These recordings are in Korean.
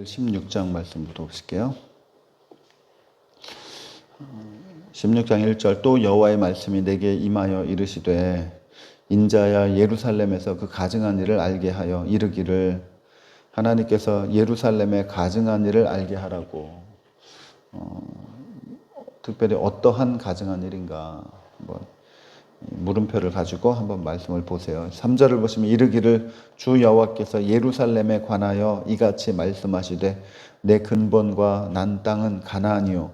16장 말씀부터 보실게요. 16장 1절 또 여호와의 말씀이 내게 임하여 이르시되 인자야 예루살렘에서 그 가증한 일을 알게 하여 이르기를 하나님께서 예루살렘에 가증한 일을 알게 하라고. 특별히 어떠한 가증한 일인가 한번 물음표를 가지고 한번 말씀을 보세요. 3절을 보시면 이르기를 주 여호와께서 예루살렘에 관하여 이같이 말씀하시되 내 근본과 난 땅은 가나안이요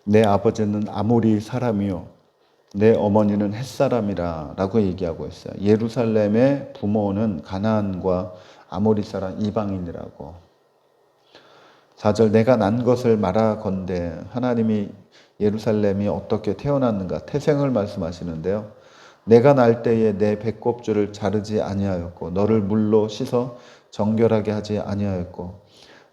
내 아버지는 아모리 사람이요 내 어머니는 햇사람이라 라고 얘기하고 있어요. 예루살렘의 부모는 가나안과 아모리 사람 이방인이라고. 4절 내가 난 것을 말하건대 하나님이 예루살렘이 어떻게 태어났는가 태생을 말씀하시는데요. 내가 날 때에 내 배꼽줄을 자르지 아니하였고 너를 물로 씻어 정결하게 하지 아니하였고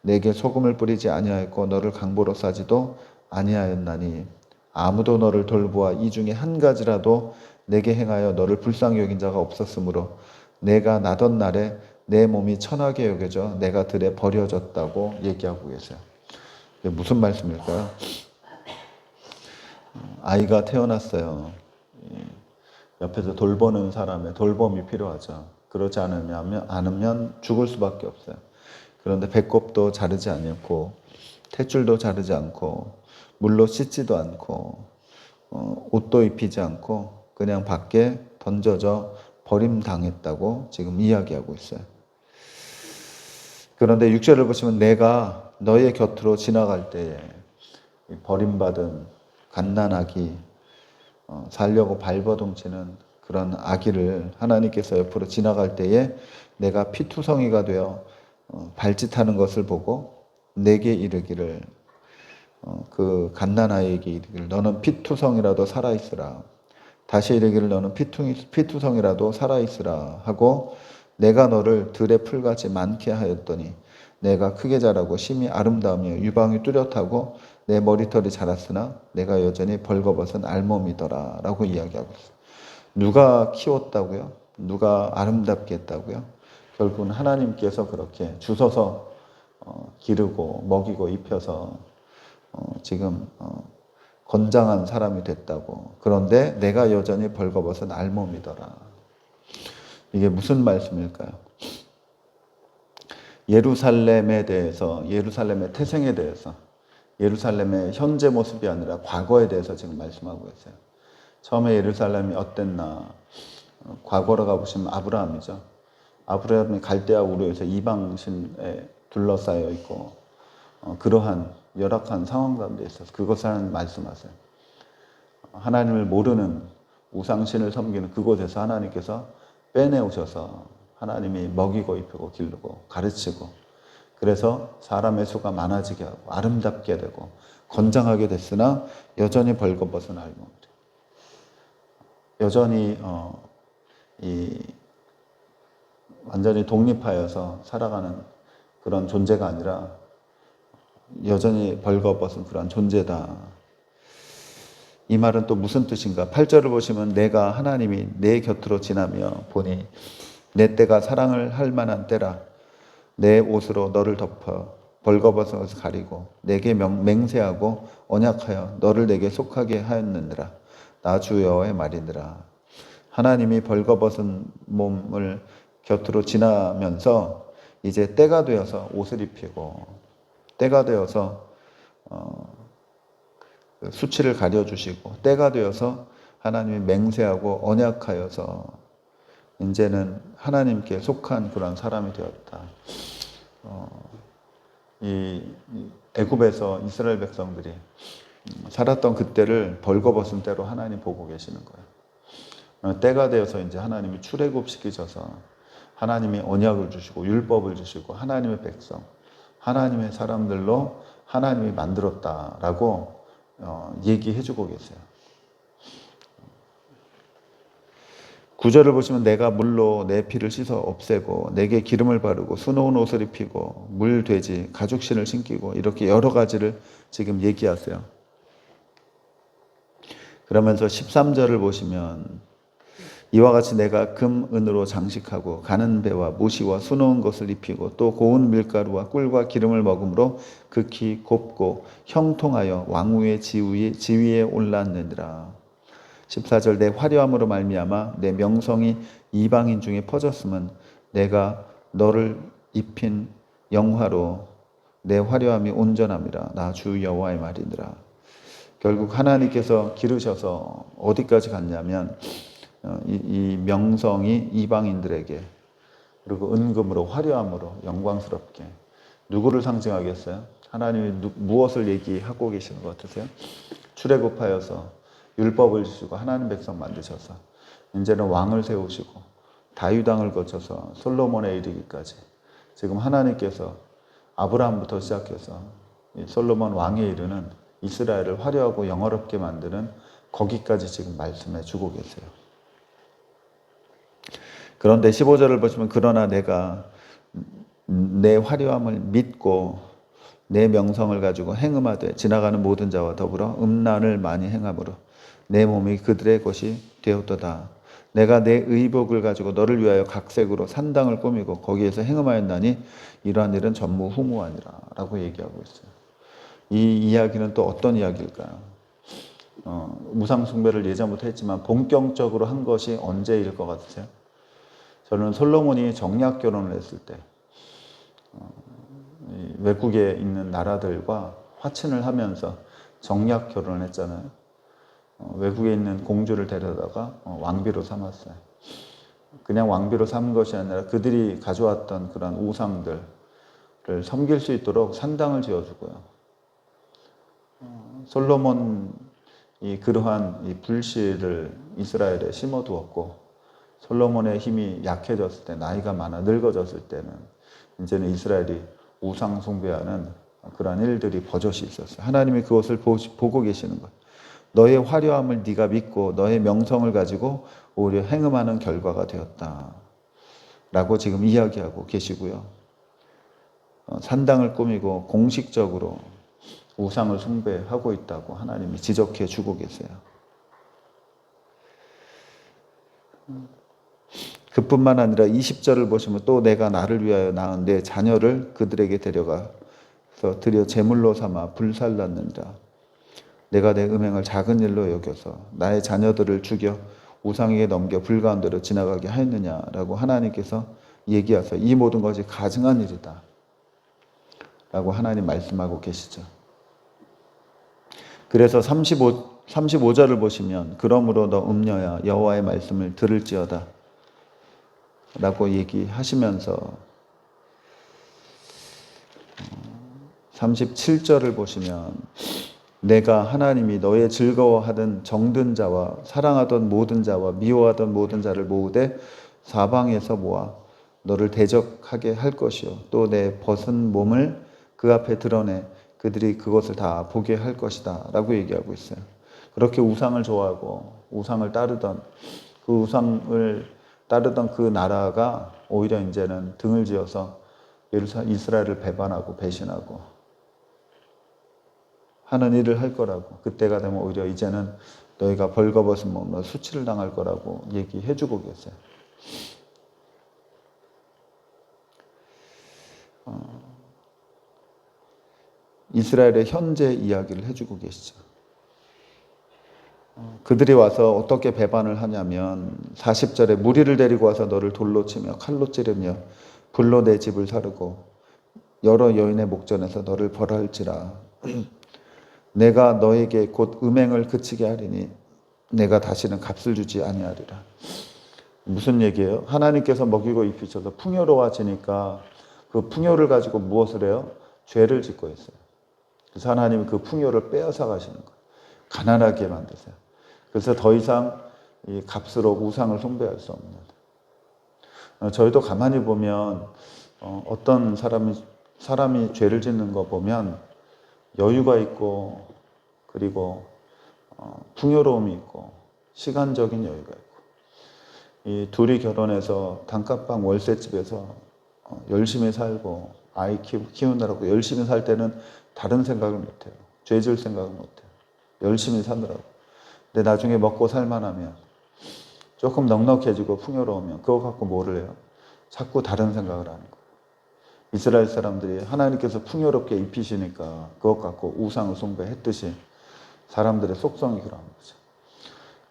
내게 소금을 뿌리지 아니하였고 너를 강보로 싸지도 아니하였나니 아무도 너를 돌보아 이 중에 한 가지라도 내게 행하여 너를 불쌍히 여긴 자가 없었으므로 내가 나던 날에 내 몸이 천하게 여겨져 내가 들에 버려졌다고 얘기하고 계세요. 이게 무슨 말씀일까요? 아이가 태어났어요. 옆에서 돌보는 사람의 돌봄이 필요하죠. 그렇지 않으면 죽을 수밖에 없어요. 그런데 배꼽도 자르지 않고 탯줄도 자르지 않고 물로 씻지도 않고 옷도 입히지 않고 그냥 밖에 던져져 버림당했다고 지금 이야기하고 있어요. 그런데 6절을 보시면 내가 너의 곁으로 지나갈 때에 버림받은 갓난아기 살려고 발버둥치는 그런 아기를 하나님께서 옆으로 지나갈 때에 내가 피투성이가 되어 발짓하는 것을 보고 내게 이르기를 그 갓난아이에게 이르기를 너는 피투성이라도 살아있으라. 다시 이르기를 너는 피투성이라도 살아있으라 하고 내가 너를 들의 풀같이 많게 하였더니 내가 크게 자라고 심히 아름다우며 유방이 뚜렷하고 내 머리털이 자랐으나 내가 여전히 벌거벗은 알몸이더라 라고 이야기하고 있어요. 누가 키웠다고요? 누가 아름답게 했다고요? 결국은 하나님께서 그렇게 주셔서 기르고 먹이고 입혀서 지금 건장한 사람이 됐다고. 그런데 내가 여전히 벌거벗은 알몸이더라. 이게 무슨 말씀일까요? 예루살렘에 대해서, 예루살렘의 태생에 대해서, 예루살렘의 현재 모습이 아니라 과거에 대해서 지금 말씀하고 있어요. 처음에 예루살렘이 어땠나? 과거로 가보시면 아브라함이죠. 아브라함이 갈대아 우르에서 이방신에 둘러싸여 있고 그러한 열악한 상황 가운데 있어서 그것을 하나님 말씀하세요. 하나님을 모르는 우상신을 섬기는 그곳에서 하나님께서 빼내오셔서 하나님이 먹이고 입히고 기르고 가르치고 그래서 사람의 수가 많아지게 하고 아름답게 되고 건장하게 됐으나 여전히 벌거벗은 알몸. 여전히 완전히 독립하여서 살아가는 그런 존재가 아니라 여전히 벌거벗은 그런 존재다. 이 말은 또 무슨 뜻인가? 8절을 보시면 내가 하나님이 내 곁으로 지나며 보니 내 때가 사랑을 할 만한 때라 내 옷으로 너를 덮어 벌거벗은 것을 가리고 내게 맹세하고 언약하여 너를 내게 속하게 하였느니라. 나 주 여호와의 말이니라. 하나님이 벌거벗은 몸을 곁으로 지나면서 이제 때가 되어서 옷을 입히고 때가 되어서 수치를 가려주시고 때가 되어서 하나님이 맹세하고 언약하여서 이제는 하나님께 속한 그런 사람이 되었다. 이 애굽에서 이스라엘 백성들이 살았던 그때를 벌거벗은 때로 하나님 보고 계시는 거예요. 때가 되어서 이제 하나님이 출애굽시키셔서 하나님이 언약을 주시고 율법을 주시고 하나님의 백성, 하나님의 사람들로 하나님이 만들었다라고 얘기해주고 계세요. 9절을 보시면 내가 물로 내 피를 씻어 없애고 내게 기름을 바르고 수놓은 옷을 입히고 물돼지 가죽신을 신기고 이렇게 여러 가지를 지금 얘기하세요. 그러면서 13절을 보시면 이와 같이 내가 금, 은으로 장식하고 가는 배와 모시와 수놓은 것을 입히고 또 고운 밀가루와 꿀과 기름을 먹음으로 극히 곱고 형통하여 왕후의 지위에 올랐느니라. 14절 내 화려함으로 말미암아 내 명성이 이방인 중에 퍼졌음은 내가 너를 입힌 영화로 내 화려함이 온전함이라. 나 주 여호와의 말이니라. 결국 하나님께서 기르셔서 어디까지 갔냐면 이 명성이 이방인들에게 그리고 은금으로 화려함으로 영광스럽게 누구를 상징하겠어요? 하나님이 무엇을 얘기하고 계시는 것 같으세요? 출애굽하여서 율법을 주시고 하나님 백성 만드셔서 이제는 왕을 세우시고 다윗 왕을 거쳐서 솔로몬에 이르기까지 지금 하나님께서 아브라함부터 시작해서 솔로몬 왕에 이르는 이스라엘을 화려하고 영화롭게 만드는 거기까지 지금 말씀해 주고 계세요. 그런데 15절을 보시면 그러나 내가 내 화려함을 믿고 내 명성을 가지고 행음하되 지나가는 모든 자와 더불어 음란을 많이 행함으로 내 몸이 그들의 것이 되었도다. 내가 내 의복을 가지고 너를 위하여 각색으로 산당을 꾸미고 거기에서 행음하였나니 이러한 일은 전무후무하니라 라고 얘기하고 있어요. 이 이야기는 또 어떤 이야기일까요? 우상 숭배를 예전부터 했지만 본격적으로 한 것이 언제일 것 같으세요? 저는 솔로몬이 정략 결혼을 했을 때 외국에 있는 나라들과 화친을 하면서 정략 결혼을 했잖아요. 외국에 있는 공주를 데려다가 왕비로 삼았어요. 그냥 왕비로 삼은 것이 아니라 그들이 가져왔던 그런 우상들을 섬길 수 있도록 산당을 지어주고요. 솔로몬이 그러한 이 불씨를 이스라엘에 심어두었고 솔로몬의 힘이 약해졌을 때 나이가 많아 늙어졌을 때는 이제는 이스라엘이 우상 숭배하는 그러한 일들이 버젓이 있었어요. 하나님이 그것을 보고 계시는 거예요. 너의 화려함을 네가 믿고 너의 명성을 가지고 오히려 행음하는 결과가 되었다 라고 지금 이야기하고 계시고요. 산당을 꾸미고 공식적으로 우상을 숭배하고 있다고 하나님이 지적해 주고 계세요. 그뿐만 아니라 20절을 보시면 또 내가 나를 위하여 낳은 내 자녀를 그들에게 데려가서 드려 제물로 삼아 불살랐느니라. 내가 내 음행을 작은 일로 여겨서 나의 자녀들을 죽여 우상에게 넘겨 불가운데로 지나가게 하였느냐라고 하나님께서 얘기하셔서 이 모든 것이 가증한 일이다 라고 하나님 말씀하고 계시죠. 그래서 35절을 보시면 그러므로 너 음녀야 여호와의 말씀을 들을지어다 라고 얘기하시면서 37절을 보시면 내가 하나님이 너의 즐거워하던 정든 자와 사랑하던 모든 자와 미워하던 모든 자를 모으되 사방에서 모아 너를 대적하게 할 것이요 또 내 벗은 몸을 그 앞에 드러내 그들이 그것을 다 보게 할 것이다 라고 얘기하고 있어요. 그렇게 우상을 좋아하고 우상을 따르던 그 우상을 따르던 그 나라가 오히려 이제는 등을 지어서 이스라엘을 배반하고 배신하고 하는 일을 할 거라고, 그때가 되면 오히려 이제는 너희가 벌거벗은 몸으로 수치를 당할 거라고 얘기해 주고 계세요. 이스라엘의 현재 이야기를 해주고 계시죠. 그들이 와서 어떻게 배반을 하냐면 40절에 무리를 데리고 와서 너를 돌로 치며 칼로 찌르며 불로 내 집을 사르고 여러 여인의 목전에서 너를 벌할지라. 내가 너에게 곧 음행을 그치게 하리니 내가 다시는 값을 주지 아니하리라. 무슨 얘기예요? 하나님께서 먹이고 입히셔서 풍요로워지니까 그 풍요를 가지고 무엇을 해요? 죄를 짓고 있어요. 그래서 하나님이 그 풍요를 빼앗아 가시는 거예요. 가난하게 만드세요. 그래서 더 이상 이 값으로 우상을 숭배할 수 없는. 저희도 가만히 보면 어떤 사람이 죄를 짓는 거 보면 여유가 있고 그리고 풍요로움이 있고 시간적인 여유가 있고 이 둘이 결혼해서 단칸방 월세집에서 열심히 살고 아이 키우느라고 열심히 살 때는 다른 생각을 못해요. 죄 질 생각을 못해요. 열심히 사느라고. 근데 나중에 먹고 살만하면 조금 넉넉해지고 풍요로우면 그거 갖고 뭐를 해요? 자꾸 다른 생각을 하는 거예요. 이스라엘 사람들이 하나님께서 풍요롭게 입히시니까 그것 갖고 우상을 숭배했듯이 사람들의 속성이 그런 거죠.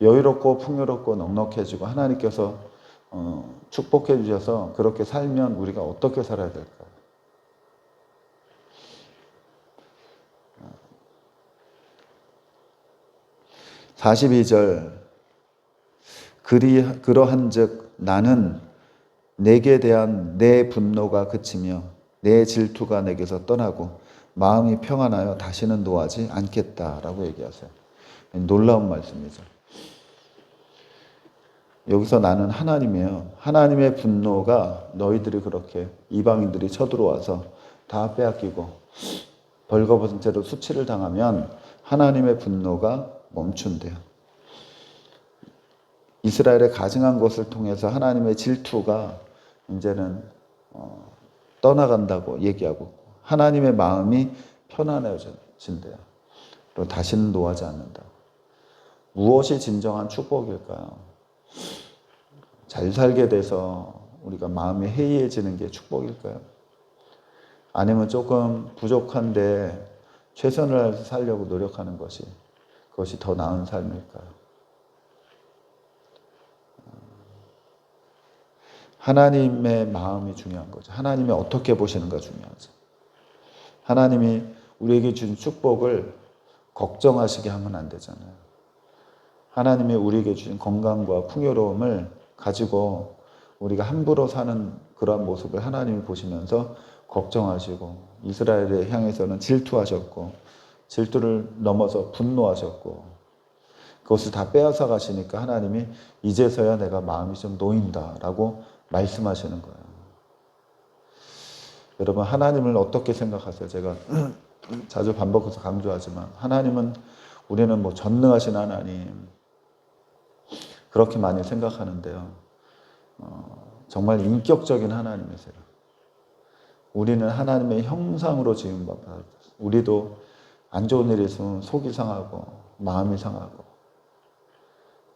여유롭고 풍요롭고 넉넉해지고 하나님께서 축복해 주셔서 그렇게 살면 우리가 어떻게 살아야 될까요? 42절 그러한즉 나는 내게 대한 내 분노가 그치며 내 질투가 내게서 떠나고 마음이 평안하여 다시는 노하지 않겠다라고 얘기하세요. 놀라운 말씀이죠. 여기서 나는 하나님이에요. 하나님의 분노가 너희들이 그렇게 이방인들이 쳐들어와서 다 빼앗기고 벌거벗은 채로 수치를 당하면 하나님의 분노가 멈춘대요. 이스라엘에 가증한 것을 통해서 하나님의 질투가 이제는 떠나간다고 얘기하고 하나님의 마음이 편안해진대요. 또 다시는 노하지 않는다. 무엇이 진정한 축복일까요? 잘 살게 돼서 우리가 마음이 해이해지는 게 축복일까요? 아니면 조금 부족한데 최선을 다해서 살려고 노력하는 것이 그것이 더 나은 삶일까요? 하나님의 마음이 중요한 거죠. 하나님이 어떻게 보시는가 중요하죠. 하나님이 우리에게 준 축복을 걱정하시게 하면 안 되잖아요. 하나님이 우리에게 주신 건강과 풍요로움을 가지고 우리가 함부로 사는 그러한 모습을 하나님이 보시면서 걱정하시고 이스라엘에 향해서는 질투하셨고 질투를 넘어서 분노하셨고 그것을 다 빼앗아 가시니까 하나님이 이제서야 내가 마음이 좀 놓인다라고 말씀하시는 거예요. 여러분 하나님을 어떻게 생각하세요? 제가 자주 반복해서 강조하지만 하나님은 우리는 뭐 전능하신 하나님 그렇게 많이 생각하는데요. 정말 인격적인 하나님이세요. 우리는 하나님의 형상으로 지음받았어요. 우리도 안 좋은 일이 있으면 속이 상하고 마음이 상하고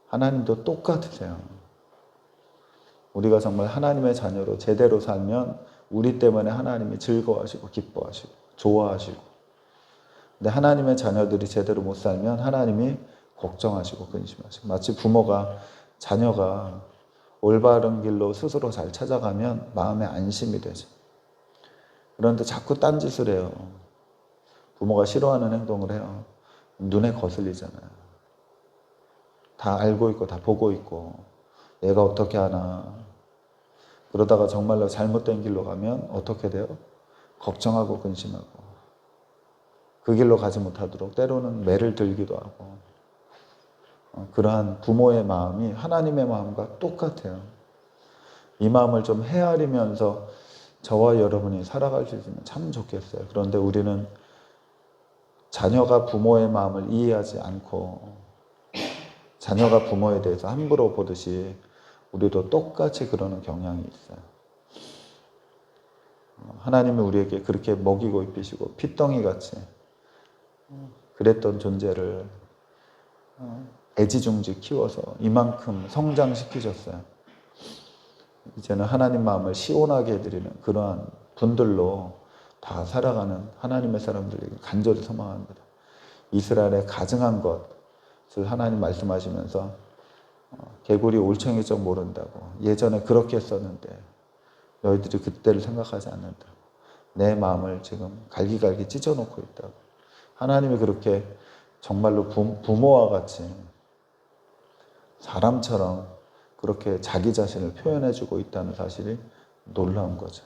하나님도 똑같으세요. 우리가 정말 하나님의 자녀로 제대로 살면 우리 때문에 하나님이 즐거워하시고 기뻐하시고 좋아하시고 근데 하나님의 자녀들이 제대로 못 살면 하나님이 걱정하시고 근심하시고 마치 부모가 자녀가 올바른 길로 스스로 잘 찾아가면 마음에 안심이 되죠. 그런데 자꾸 딴짓을 해요. 부모가 싫어하는 행동을 해요. 눈에 거슬리잖아요. 다 알고 있고 다 보고 있고 내가 어떻게 하나 그러다가 정말로 잘못된 길로 가면 어떻게 돼요? 걱정하고 근심하고 그 길로 가지 못하도록 때로는 매를 들기도 하고 그러한 부모의 마음이 하나님의 마음과 똑같아요. 이 마음을 좀 헤아리면서 저와 여러분이 살아갈 수 있으면 참 좋겠어요. 그런데 우리는 자녀가 부모의 마음을 이해하지 않고 자녀가 부모에 대해서 함부로 보듯이 우리도 똑같이 그러는 경향이 있어요. 하나님이 우리에게 그렇게 먹이고 입히시고 핏덩이같이 그랬던 존재를 애지중지 키워서 이만큼 성장시키셨어요. 이제는 하나님 마음을 시원하게 해드리는 그러한 분들로 다 살아가는 하나님의 사람들에게 간절히 소망합니다. 이스라엘의 가증한 것을 하나님 말씀하시면서 개구리 올챙이 좀 모른다고 예전에 그렇게 했었는데 너희들이 그때를 생각하지 않는다고 내 마음을 지금 갈기갈기 찢어놓고 있다고 하나님이 그렇게 정말로 부모와 같이 사람처럼 그렇게 자기 자신을 표현해주고 있다는 사실이 놀라운 거죠.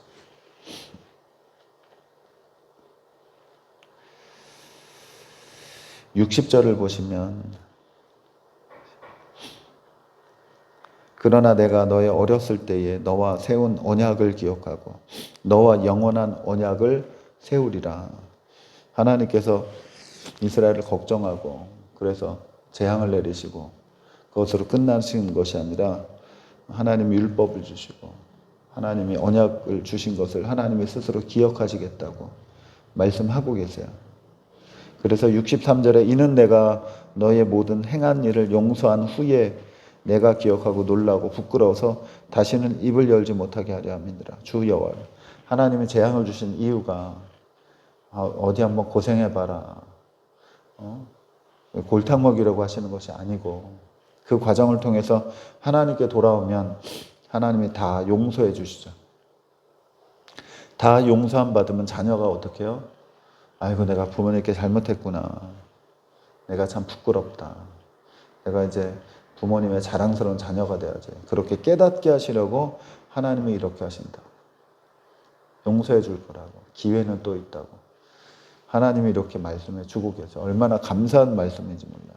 (60절을) 보시면 그러나 내가 너의 어렸을 때에 너와 세운 언약을 기억하고 너와 영원한 언약을 세우리라. 하나님께서 이스라엘을 걱정하고 그래서 재앙을 내리시고 그것으로 끝나신 것이 아니라 하나님이 율법을 주시고 하나님이 언약을 주신 것을 하나님이 스스로 기억하시겠다고 말씀하고 계세요. 그래서 63절에 이는 내가 너의 모든 행한 일을 용서한 후에 내가 기억하고 놀라고 부끄러워서 다시는 입을 열지 못하게 하려 함이니라. 주 여호와. 하나님이 재앙을 주신 이유가 어디 한번 고생해봐라, 골탕 먹이려고 하시는 것이 아니고, 그 과정을 통해서 하나님께 돌아오면 하나님이 다 용서해 주시죠. 다 용서함 받으면 자녀가 어떻게 해요? 아이고, 내가 부모님께 잘못했구나. 내가 참 부끄럽다. 내가 이제 부모님의 자랑스러운 자녀가 돼야지. 그렇게 깨닫게 하시려고 하나님이 이렇게 하신다. 용서해 줄 거라고. 기회는 또 있다고. 하나님이 이렇게 말씀해 주고 계세요. 얼마나 감사한 말씀인지 몰라요.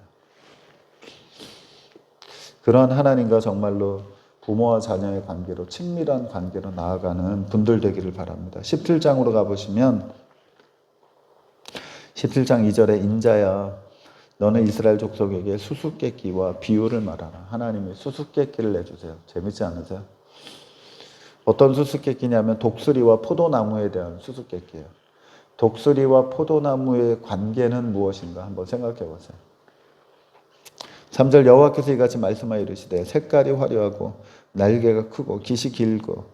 그런 하나님과 정말로 부모와 자녀의 관계로, 친밀한 관계로 나아가는 분들 되기를 바랍니다. 17장으로 가보시면 17장 2절에 인자야 너는 이스라엘 족속에게 수수께끼와 비유를 말하라. 하나님이 수수께끼를 내주세요. 재밌지 않으세요? 어떤 수수께끼냐면 독수리와 포도나무에 대한 수수께끼예요. 독수리와 포도나무의 관계는 무엇인가 한번 생각해 보세요. 3절 여호와께서 이같이 말씀하여 이르시되 색깔이 화려하고 날개가 크고 깃이 길고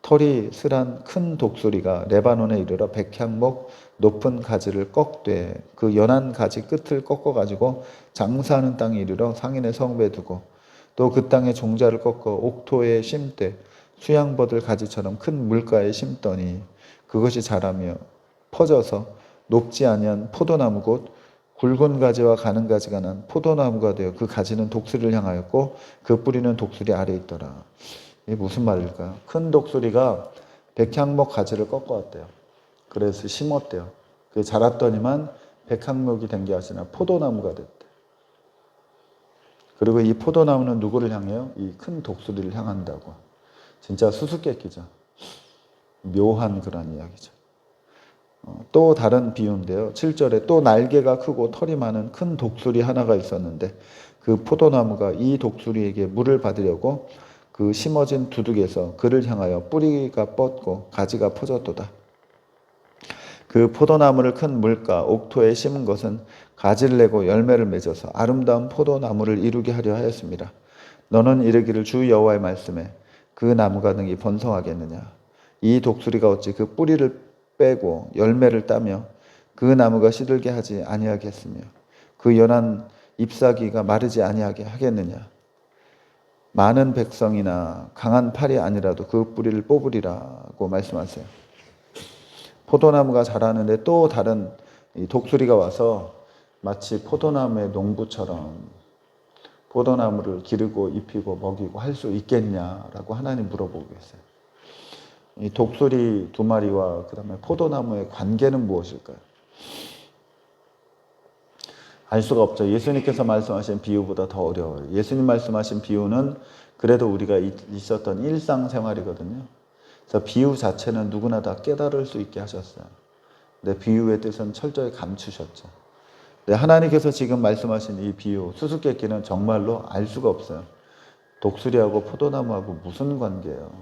털이 슬한 큰 독수리가 레바논에 이르러 백향목 높은 가지를 꺾되 그 연한 가지 끝을 꺾어가지고 장사하는 땅에 이르러 상인의 성배에 두고 또 그 땅의 종자를 꺾어 옥토에 심되 수양버들 가지처럼 큰 물가에 심더니 그것이 자라며 퍼져서 높지 아니한 포도나무 곧 굵은 가지와 가는 가지가 난 포도나무가 되어 그 가지는 독수리를 향하였고 그 뿌리는 독수리 아래에 있더라. 이게 무슨 말일까요? 큰 독수리가 백향목 가지를 꺾어왔대요. 그래서 심었대요. 그게 자랐더니만 백향목이 된 게 아니라 포도나무가 됐대. 그리고 이 포도나무는 누구를 향해요? 이 큰 독수리를 향한다고. 진짜 수수께끼죠. 묘한 그런 이야기죠. 또 다른 비유인데요. 7절에 또 날개가 크고 털이 많은 큰 독수리 하나가 있었는데 그 포도나무가 이 독수리에게 물을 받으려고 그 심어진 두둑에서 그를 향하여 뿌리가 뻗고 가지가 퍼졌도다. 그 포도나무를 큰 물가 옥토에 심은 것은 가지를 내고 열매를 맺어서 아름다운 포도나무를 이루게 하려 하였습니다. 너는 이르기를 주 여호와의 말씀에 그 나무가 능히 번성하겠느냐. 이 독수리가 어찌 그 뿌리를 빼고 열매를 따며 그 나무가 시들게 하지 아니하겠으며 그 연한 잎사귀가 마르지 아니하게 하겠느냐. 많은 백성이나 강한 팔이 아니라도 그 뿌리를 뽑으리라고 말씀하세요. 포도나무가 자라는데 또 다른 독수리가 와서 마치 포도나무의 농부처럼 포도나무를 기르고 입히고 먹이고 할 수 있겠냐라고 하나님 물어보고 계세요. 이 독수리 두 마리와 그 다음에 포도나무의 관계는 무엇일까요? 알 수가 없죠. 예수님께서 말씀하신 비유보다 더 어려워요. 예수님 말씀하신 비유는 그래도 우리가 있었던 일상생활이거든요. 그래서 비유 자체는 누구나 다 깨달을 수 있게 하셨어요. 근데 비유의 뜻은 철저히 감추셨죠. 근데 하나님께서 지금 말씀하신 이 비유, 수수께끼는 정말로 알 수가 없어요. 독수리하고 포도나무하고 무슨 관계예요?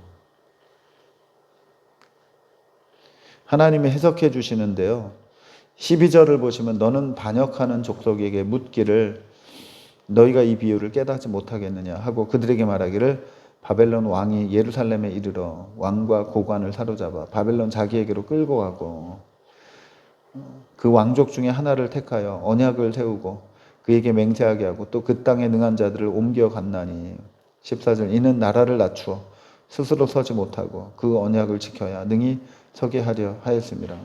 하나님이 해석해 주시는데요. 12절을 보시면 너는 반역하는 족속에게 묻기를 너희가 이 비유를 깨닫지 못하겠느냐 하고 그들에게 말하기를 바벨론 왕이 예루살렘에 이르러 왕과 고관을 사로잡아 바벨론 자기에게로 끌고 가고 그 왕족 중에 하나를 택하여 언약을 세우고 그에게 맹세하게 하고 또 그 땅에 능한 자들을 옮겨 갔나니 14절 이는 나라를 낮추어 스스로 서지 못하고 그 언약을 지켜야 능히 서게 하려 하였습니다.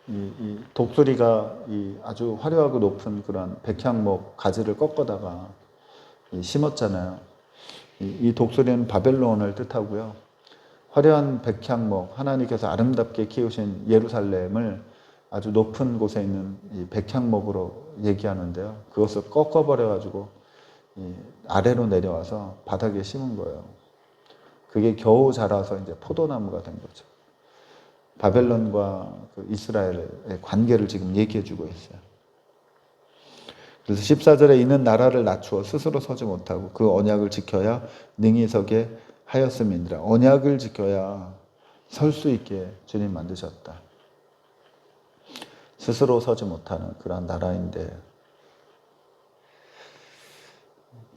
이 독수리가 이 아주 화려하고 높은 그런 백향목 가지를 꺾어다가 심었잖아요. 이 독수리는 바벨론을 뜻하고요. 화려한 백향목, 하나님께서 아름답게 키우신 예루살렘을 아주 높은 곳에 있는 이 백향목으로 얘기하는데요. 그것을 꺾어버려가지고 아래로 내려와서 바닥에 심은 거예요. 그게 겨우 자라서 이제 포도나무가 된 거죠. 바벨론과 그 이스라엘의 관계를 지금 얘기해 주고 있어요. 그래서 14절에 이는 나라를 낮추어 스스로 서지 못하고 그 언약을 지켜야 능히 서게 하였음이니라. 언약을 지켜야 설 수 있게 주님 만드셨다. 스스로 서지 못하는 그런 나라인데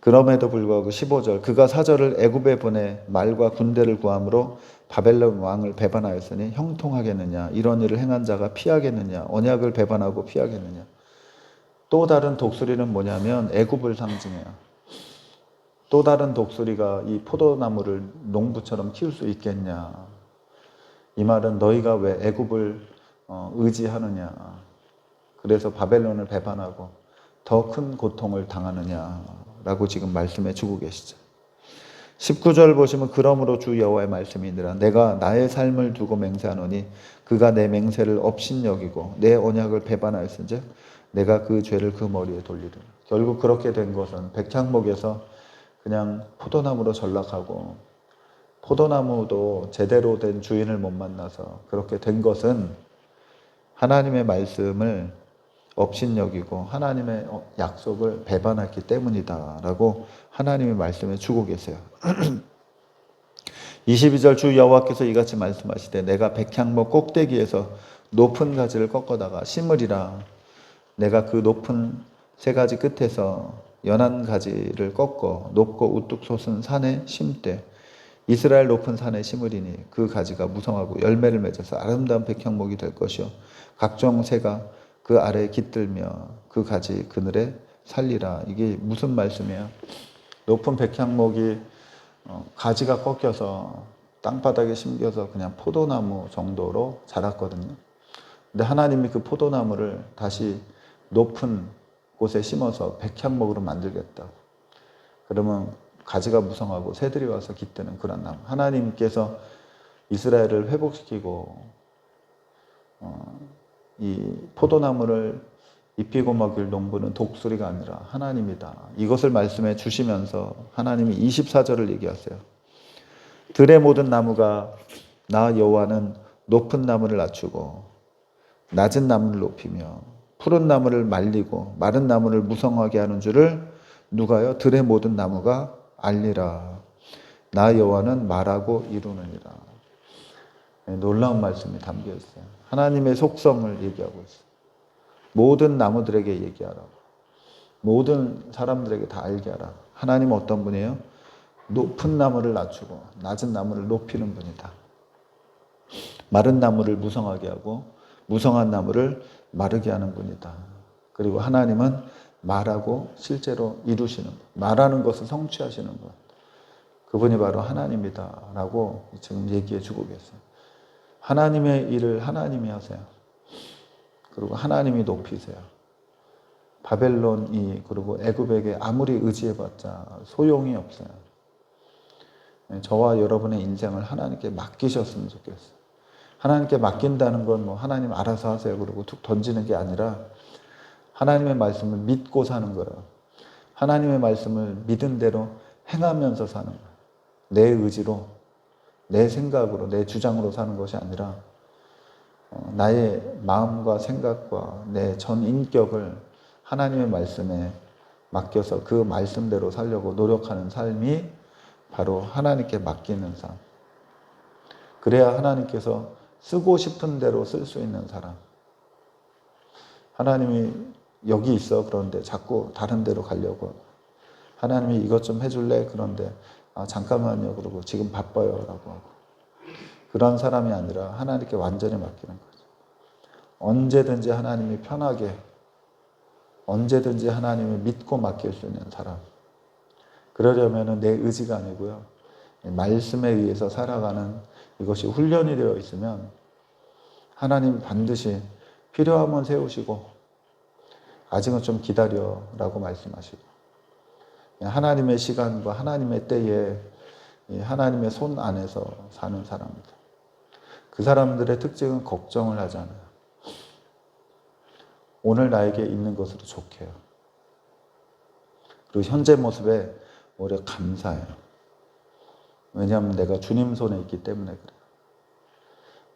그럼에도 불구하고 15절 그가 사절을 애굽에 보내 말과 군대를 구함으로 바벨론 왕을 배반하였으니 형통하겠느냐, 이런 일을 행한 자가 피하겠느냐, 언약을 배반하고 피하겠느냐. 또 다른 독수리는 뭐냐면 애굽을 상징해요. 또 다른 독수리가 이 포도나무를 농부처럼 키울 수 있겠냐. 이 말은 너희가 왜 애굽을 의지하느냐, 그래서 바벨론을 배반하고 더 큰 고통을 당하느냐라고 지금 말씀해 주고 계시죠. 19절 보시면 그러므로 주 여호와의 말씀이니라 내가 나의 삶을 두고 맹세하노니 그가 내 맹세를 업신여기고 내 언약을 배반하였은즉 내가 그 죄를 그 머리에 돌리리라. 결국 그렇게 된 것은 백향목에서 그냥 포도나무로 전락하고 포도나무도 제대로 된 주인을 못 만나서 그렇게 된 것은 하나님의 말씀을 업신여기고 하나님의 약속을 배반했기 때문이다 라고 하나님의 말씀을 주고 계세요. 22절 주 여호와께서 이같이 말씀하시되 내가 백향목 꼭대기에서 높은 가지를 꺾어다가 심으리라. 내가 그 높은 세 가지 끝에서 연한 가지를 꺾어 높고 우뚝 솟은 산에 심되 이스라엘 높은 산에 심으리니 그 가지가 무성하고 열매를 맺어서 아름다운 백향목이 될 것이요 각종 새가 그 아래에 깃들며 그 가지 그늘에 살리라. 이게 무슨 말씀이에요? 높은 백향목이 가지가 꺾여서 땅바닥에 심겨서 그냥 포도나무 정도로 자랐거든요. 근데 하나님이 그 포도나무를 다시 높은 곳에 심어서 백향목으로 만들겠다고. 그러면 가지가 무성하고 새들이 와서 깃드는 그런 나무. 하나님께서 이스라엘을 회복시키고 이 포도나무를 입히고 먹일 농부는 독수리가 아니라 하나님이다. 이것을 말씀해 주시면서 하나님이 24절을 얘기하세요. 들의 모든 나무가 나 여호와는 높은 나무를 낮추고 낮은 나무를 높이며 푸른 나무를 말리고 마른 나무를 무성하게 하는 줄을 누가요? 들의 모든 나무가 알리라. 나 여호와는 말하고 이루느니라. 놀라운 말씀이 담겨 있어요. 하나님의 속성을 얘기하고 있어요. 모든 나무들에게 얘기하라고. 모든 사람들에게 다 알게 하라. 하나님은 어떤 분이에요? 높은 나무를 낮추고 낮은 나무를 높이는 분이다. 마른 나무를 무성하게 하고 무성한 나무를 마르게 하는 분이다. 그리고 하나님은 말하고 실제로 이루시는 분. 말하는 것을 성취하시는 분. 그분이 바로 하나님이다 라고 지금 얘기해 주고 계세요. 하나님의 일을 하나님이 하세요. 그리고 하나님이 높이세요. 바벨론이 그리고 애굽에게 아무리 의지해봤자 소용이 없어요. 저와 여러분의 인생을 하나님께 맡기셨으면 좋겠어요. 하나님께 맡긴다는 건 뭐 하나님 알아서 하세요 그러고 툭 던지는 게 아니라 하나님의 말씀을 믿고 사는 거예요. 하나님의 말씀을 믿은 대로 행하면서 사는 거예요. 내 의지로, 내 생각으로, 내 주장으로 사는 것이 아니라 나의 마음과 생각과 내 전 인격을 하나님의 말씀에 맡겨서 그 말씀대로 살려고 노력하는 삶이 바로 하나님께 맡기는 삶. 그래야 하나님께서 쓰고 싶은 대로 쓸 수 있는 사람. 하나님이 여기 있어 그런데 자꾸 다른 데로 가려고. 하나님이 이것 좀 해줄래? 그런데 잠깐만요 그러고 지금 바빠요 라고 하고. 그런 사람이 아니라 하나님께 완전히 맡기는 거죠. 언제든지 하나님이 편하게 언제든지 하나님을 믿고 맡길 수 있는 사람. 그러려면 내 의지가 아니고요. 말씀에 의해서 살아가는 이것이 훈련이 되어 있으면 하나님 반드시 필요하면 세우시고 아직은 좀 기다려 라고 말씀하시고 하나님의 시간과 하나님의 때에 하나님의 손 안에서 사는 사람들. 그 사람들의 특징은 걱정을 하지 않아요. 오늘 나에게 있는 것으로 족해요. 그리고 현재 모습에 오히려 감사해요. 왜냐하면 내가 주님 손에 있기 때문에 그래요.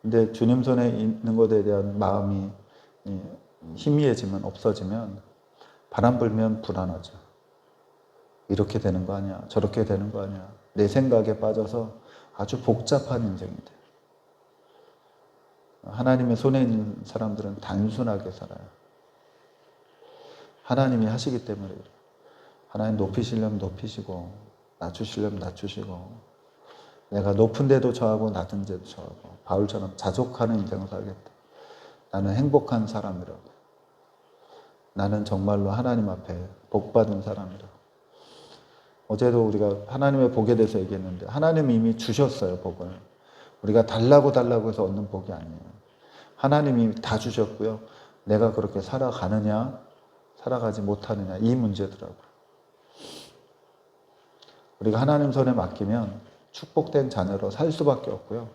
근데 주님 손에 있는 것에 대한 마음이 희미해지면 없어지면 바람 불면 불안하죠. 이렇게 되는 거 아니야? 저렇게 되는 거 아니야? 내 생각에 빠져서 아주 복잡한 인생이 돼요. 하나님의 손에 있는 사람들은 단순하게 살아요. 하나님이 하시기 때문에 그래요. 하나님 높이시려면 높이시고 낮추시려면 낮추시고 내가 높은 데도 저하고 낮은 데도 저하고 바울처럼 자족하는 인생을 살겠다. 나는 행복한 사람이라고. 나는 정말로 하나님 앞에 복받은 사람이라고. 어제도 우리가 하나님의 복에 대해서 얘기했는데 하나님이 이미 주셨어요, 복을. 우리가 달라고 해서 얻는 복이 아니에요. 하나님이 다 주셨고요. 내가 그렇게 살아가느냐 살아가지 못하느냐 이 문제더라고요. 우리가 하나님 손에 맡기면 축복된 자녀로 살 수밖에 없고요.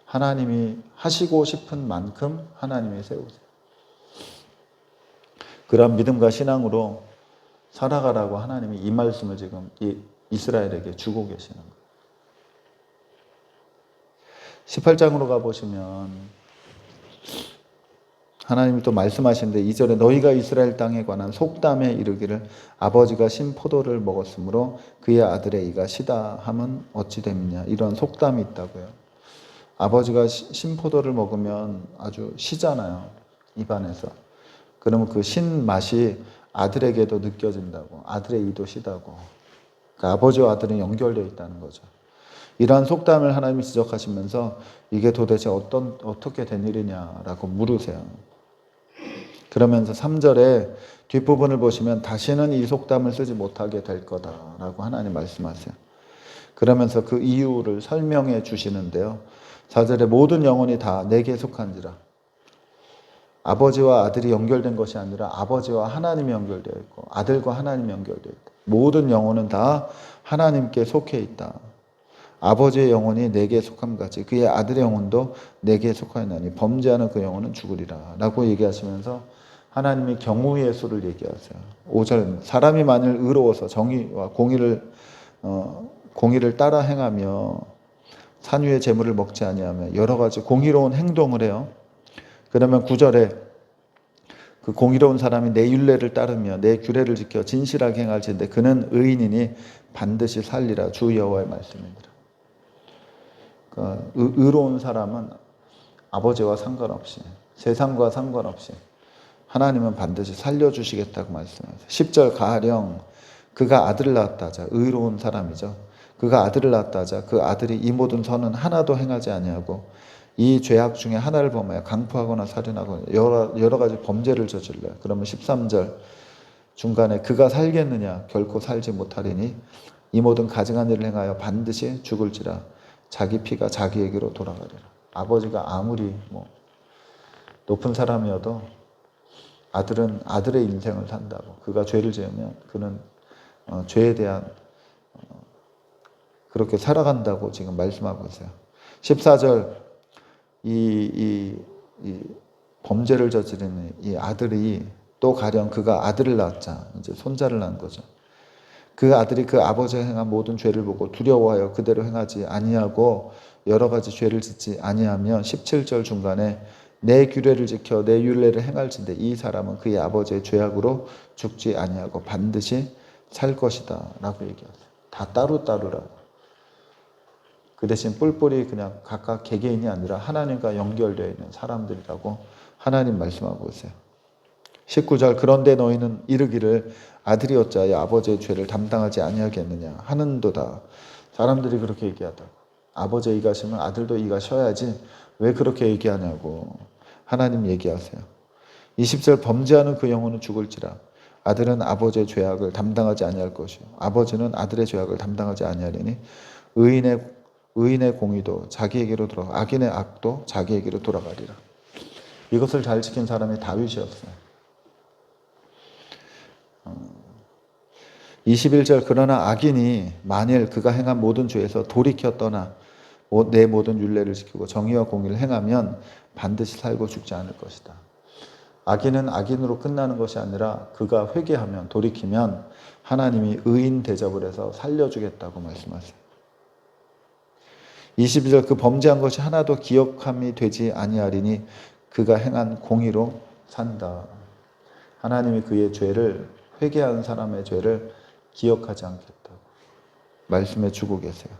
하나님이 하시고 싶은 만큼 하나님이 세우세요. 그런 믿음과 신앙으로 살아가라고 하나님이 이 말씀을 지금 이스라엘에게 주고 계시는 거예요. 18장으로 가보시면 하나님이 또 말씀하시는데 2절에 너희가 이스라엘 땅에 관한 속담에 이르기를 아버지가 신 포도를 먹었으므로 그의 아들의 이가 시다 함은 어찌 됨이냐 이런 속담이 있다고요. 아버지가 신 포도를 먹으면 아주 시잖아요. 입안에서. 그러면 그 신 맛이 아들에게도 느껴진다고. 아들의 이도 시다고. 그러니까 아버지와 아들은 연결되어 있다는 거죠. 이러한 속담을 하나님이 지적하시면서 이게 도대체 어떻게 된 일이냐라고 물으세요. 그러면서 3절에 뒷부분을 보시면 다시는 이 속담을 쓰지 못하게 될 거다라고 하나님 말씀하세요. 그러면서 그 이유를 설명해 주시는데요. 4절에 모든 영혼이 다 내게 속한지라. 아버지와 아들이 연결된 것이 아니라 아버지와 하나님이 연결되어 있고 아들과 하나님이 연결되어 있다. 모든 영혼은 다 하나님께 속해 있다. 아버지의 영혼이 내게 속함같이 그의 아들의 영혼도 내게 속하였나니 범죄하는 그 영혼은 죽으리라 라고 얘기하시면서 하나님이 경우의 수를 얘기하세요. 5절 사람이 만일 의로워서 정의와 공의를 따라 행하며 산 위의 재물을 먹지 아니하며 여러 가지 공의로운 행동을 해요. 그러면 9절에 그 공의로운 사람이 내 율례를 따르며 내 규례를 지켜 진실하게 행할지인데 그는 의인이니 반드시 살리라 주 여호와의 말씀입니다. 그러니까 의로운 사람은 아버지와 상관없이 세상과 상관없이 하나님은 반드시 살려주시겠다고 말씀하세요. 10절 가령 그가 아들을 낳았다 하자 의로운 사람이죠. 그가 아들을 낳았다 하자 그 아들이 이 모든 선은 하나도 행하지 아니하고 이 죄악 중에 하나를 범하여 강포하거나 살인하거나 여러 가지 범죄를 저질러요. 그러면 13절 중간에 그가 살겠느냐 결코 살지 못하리니 이 모든 가증한 일을 행하여 반드시 죽을지라 자기 피가 자기에게로 돌아가리라. 아버지가 아무리 높은 사람이어도 아들은 아들의 인생을 산다고. 그가 죄를 지으면 그는 죄에 대한 그렇게 살아간다고 지금 말씀하고 있어요. 14절 이 범죄를 저지르는 이 아들이 또 가령 그가 아들을 낳았자 이제 손자를 낳은 거죠. 그 아들이 그 아버지가 행한 모든 죄를 보고 두려워하여 그대로 행하지 아니하고 여러 가지 죄를 짓지 아니하면 17절 중간에 내 규례를 지켜 내 율례를 행할진대 이 사람은 그의 아버지의 죄악으로 죽지 아니하고 반드시 살 것이다 라고 얘기하세요. 다 따로따로라고. 그 대신 뿔뿔이 그냥 각각 개개인이 아니라 하나님과 연결되어 있는 사람들이라고 하나님 말씀하고 있어요. 19절 그런데 너희는 이르기를 아들이 어찌하여 아버지의 죄를 담당하지 아니하겠느냐 하는도다. 사람들이 그렇게 얘기하다고. 아버지의 이가시면 아들도 이가셔야지 왜 그렇게 얘기하냐고 하나님 얘기하세요. 20절 범죄하는 그 영혼은 죽을지라 아들은 아버지의 죄악을 담당하지 아니할 것이요 아버지는 아들의 죄악을 담당하지 아니하리니 의인의 공의도 자기에게로 돌아가 악인의 악도 자기에게로 돌아가리라. 이것을 잘 지킨 사람이 다윗이었어요. 21절 그러나 악인이 만일 그가 행한 모든 죄에서 돌이켜 떠나 내 모든 율례를 지키고 정의와 공의를 행하면 반드시 살고 죽지 않을 것이다. 악인은 악인으로 끝나는 것이 아니라 그가 회개하면 돌이키면 하나님이 의인 대접을 해서 살려주겠다고 말씀하세요. 22절 그 범죄한 것이 하나도 기억함이 되지 아니하리니 그가 행한 공의로 산다. 하나님이 그의 죄를 회개한 사람의 죄를 기억하지 않겠다고 말씀해 주고 계세요.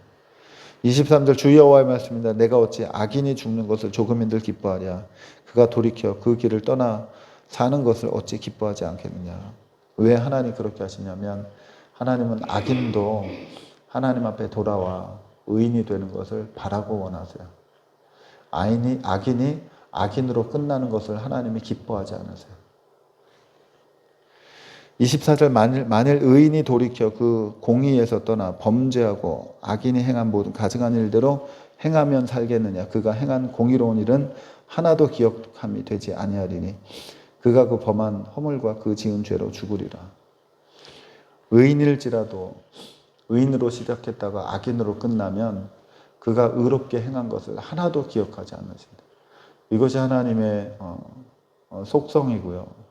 23절 주 여호와의 말씀입니다. 내가 어찌 악인이 죽는 것을 조금인들 기뻐하랴. 그가 돌이켜 그 길을 떠나 사는 것을 어찌 기뻐하지 않겠느냐. 왜 하나님 그렇게 하시냐면 하나님은 악인도 하나님 앞에 돌아와 의인이 되는 것을 바라고 원하세요. 악인이 악인으로 끝나는 것을 하나님이 기뻐하지 않으세요. 24절 만일 의인이 돌이켜 그 공의에서 떠나 범죄하고 악인이 행한 모든 가증한 일대로 행하면 살겠느냐. 그가 행한 공의로운 일은 하나도 기억함이 되지 아니하리니 그가 그 범한 허물과 그 지은 죄로 죽으리라. 의인일지라도 의인으로 시작했다가 악인으로 끝나면 그가 의롭게 행한 것을 하나도 기억하지 않으신다. 이것이 하나님의 속성이고요.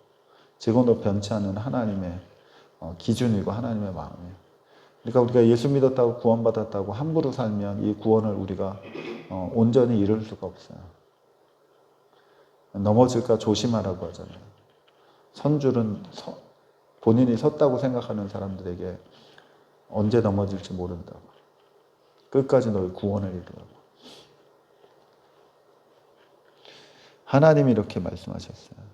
지금도 변치 않는 하나님의 기준이고 하나님의 마음이에요. 그러니까 우리가 예수 믿었다고 구원받았다고 함부로 살면 이 구원을 우리가 온전히 이룰 수가 없어요. 넘어질까 조심하라고 하잖아요. 선줄은 본인이 섰다고 생각하는 사람들에게 언제 넘어질지 모른다고. 끝까지 너희 구원을 이루라고. 하나님이 이렇게 말씀하셨어요.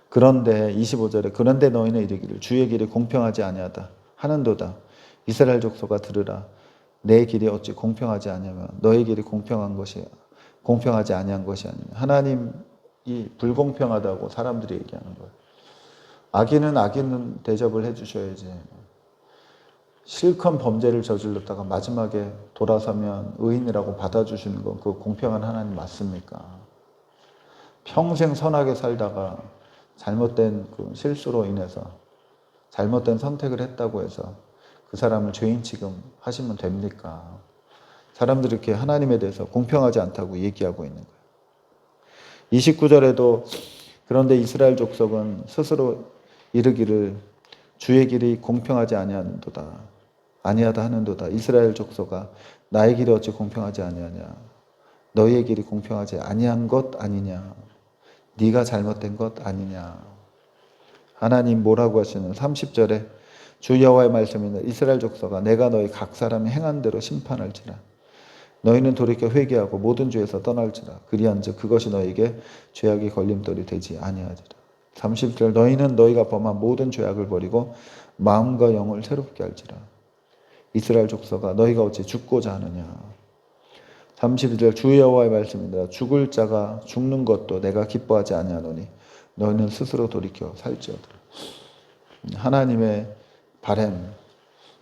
그런데 25절에 그런데 너희는 이르기를 주의 길이 공평하지 아니하다 하는도다. 이스라엘 족속아 들으라. 내 길이 어찌 공평하지 아니하며 너희 길이 공평하지 아니한 것이 아니냐. 하나님이 불공평하다고 사람들이 얘기하는 거예요. 악인은 악인 대접을 해주셔야지. 실컷 범죄를 저질렀다가 마지막에 돌아서면 의인이라고 받아주시는 건 그 공평한 하나님 맞습니까? 평생 선하게 살다가 잘못된 그 실수로 인해서 잘못된 선택을 했다고 해서 그 사람을 죄인 취급하시면 됩니까? 사람들이 이렇게 하나님에 대해서 공평하지 않다고 얘기하고 있는 거예요. 29절에도 그런데 이스라엘 족속은 스스로 이르기를 주의 길이 공평하지 아니하다 하는도다. 이스라엘 족속아 나의 길이 어찌 공평하지 아니하냐. 너희의 길이 공평하지 아니한 것 아니냐. 네가 잘못된 것 아니냐. 하나님 뭐라고 하시는 30절에 주 여호와의 말씀이니 이스라엘 족속아 내가 너희 각 사람이 행한 대로 심판할지라. 너희는 돌이켜 회개하고 모든 죄에서 떠날지라. 그리한즉 그것이 너희에게 죄악의 걸림돌이 되지 아니하리라. 30절 너희는 너희가 범한 모든 죄악을 버리고 마음과 영을 새롭게 할지라. 이스라엘 족속아 너희가 어찌 죽고자 하느냐. 32절 주 여호와의 말씀이니라. 죽을 자가 죽는 것도 내가 기뻐하지 아니하노니 너희는 스스로 돌이켜 살지어다. 하나님의 바람,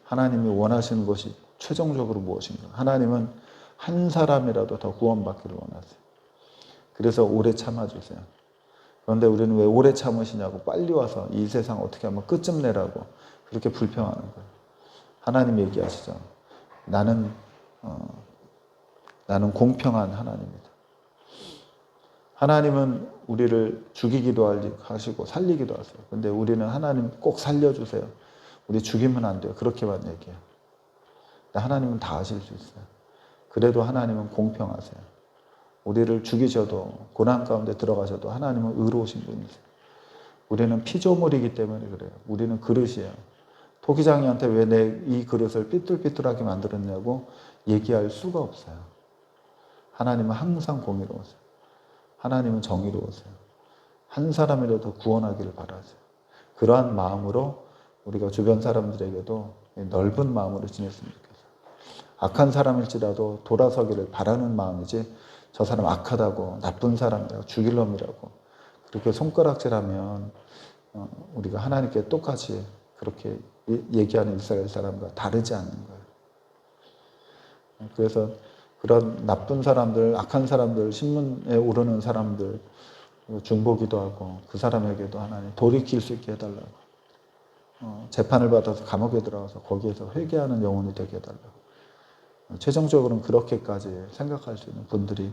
하나님이 원하시는 것이 최종적으로 무엇인가. 하나님은 한 사람이라도 더 구원받기를 원하세요. 그래서 오래 참아주세요. 그런데 우리는 왜 오래 참으시냐고 빨리 와서 이 세상 어떻게 하면 끝쯤내라고 그렇게 불평하는 거예요. 하나님 얘기하시죠. 나는 공평한 하나님이다. 하나님은 우리를 죽이기도 하시고 살리기도 하세요. 근데 우리는 하나님 꼭 살려주세요. 우리 죽이면 안 돼요. 그렇게만 얘기해요. 근데 하나님은 다 하실 수 있어요. 그래도 하나님은 공평하세요. 우리를 죽이셔도 고난 가운데 들어가셔도 하나님은 의로우신 분이세요. 우리는 피조물이기 때문에 그래요. 우리는 그릇이에요. 토기장이한테 왜 내 이 그릇을 삐뚤삐뚤하게 만들었냐고 얘기할 수가 없어요. 하나님은 항상 공의로우세요. 하나님은 정의로우세요. 한 사람이라도 구원하기를 바라세요. 그러한 마음으로 우리가 주변 사람들에게도 넓은 마음으로 지냈으면 좋겠어요. 악한 사람일지라도 돌아서기를 바라는 마음이지 저 사람 악하다고 나쁜 사람이라고 죽일 놈이라고 그렇게 손가락질하면 우리가 하나님께 똑같이 그렇게 얘기하는 이스라엘 사람과 다르지 않는 거예요. 그래서 그런 나쁜 사람들, 악한 사람들, 신문에 오르는 사람들 중보기도 하고 그 사람에게도 하나님 돌이킬 수 있게 해달라고 재판을 받아서 감옥에 들어가서 거기에서 회개하는 영혼이 되게 해달라고 최종적으로는 그렇게까지 생각할 수 있는 분들이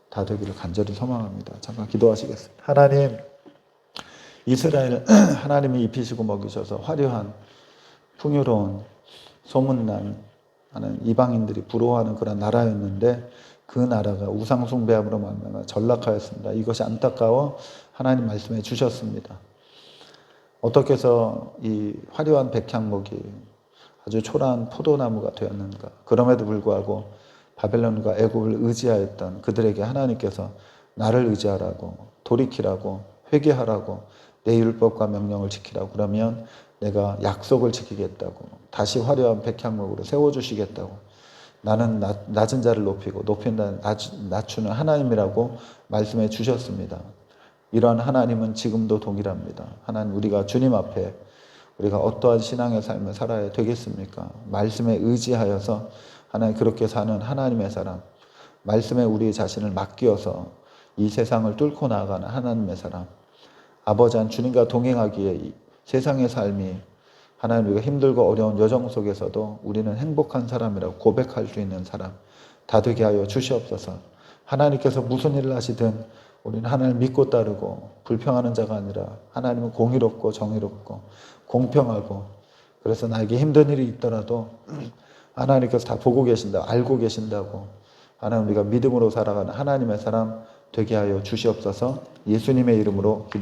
다 되기를 간절히 소망합니다. 잠깐 기도하시겠습니다. 하나님, 이스라엘 하나님이 입히시고 먹이셔서 화려한 풍요로운 소문난 하는 이방인들이 부러워하는 그런 나라였는데 그 나라가 우상 숭배함으로 말미암아 전락하였습니다. 이것이 안타까워 하나님 말씀해 주셨습니다. 어떻게 해서 이 화려한 백향목이 아주 초라한 포도나무가 되었는가. 그럼에도 불구하고 바벨론과 애굽을 의지하였던 그들에게 하나님께서 나를 의지하라고 돌이키라고 회개하라고 내 율법과 명령을 지키라고 그러면 내가 약속을 지키겠다고, 다시 화려한 백향목으로 세워주시겠다고, 나는 낮은 자를 높이고 높인다 낮추는 하나님이라고 말씀해 주셨습니다. 이러한 하나님은 지금도 동일합니다. 하나님, 우리가 주님 앞에 우리가 어떠한 신앙의 삶을 살아야 되겠습니까? 말씀에 의지하여서 하나님 그렇게 사는 하나님의 사람, 말씀에 우리 자신을 맡기어서 이 세상을 뚫고 나아가는 하나님의 사람, 아버지 한 주님과 동행하기에 이 세상의 삶이 하나님, 우리가 힘들고 어려운 여정 속에서도 우리는 행복한 사람이라고 고백할 수 있는 사람 다 되게 하여 주시옵소서. 하나님께서 무슨 일을 하시든 우리는 하나님을 믿고 따르고 불평하는 자가 아니라 하나님은 공의롭고 정의롭고 공평하고, 그래서 나에게 힘든 일이 있더라도 하나님께서 다 보고 계신다, 알고 계신다고 하나님, 우리가 믿음으로 살아가는 하나님의 사람 되게 하여 주시옵소서. 예수님의 이름으로 기도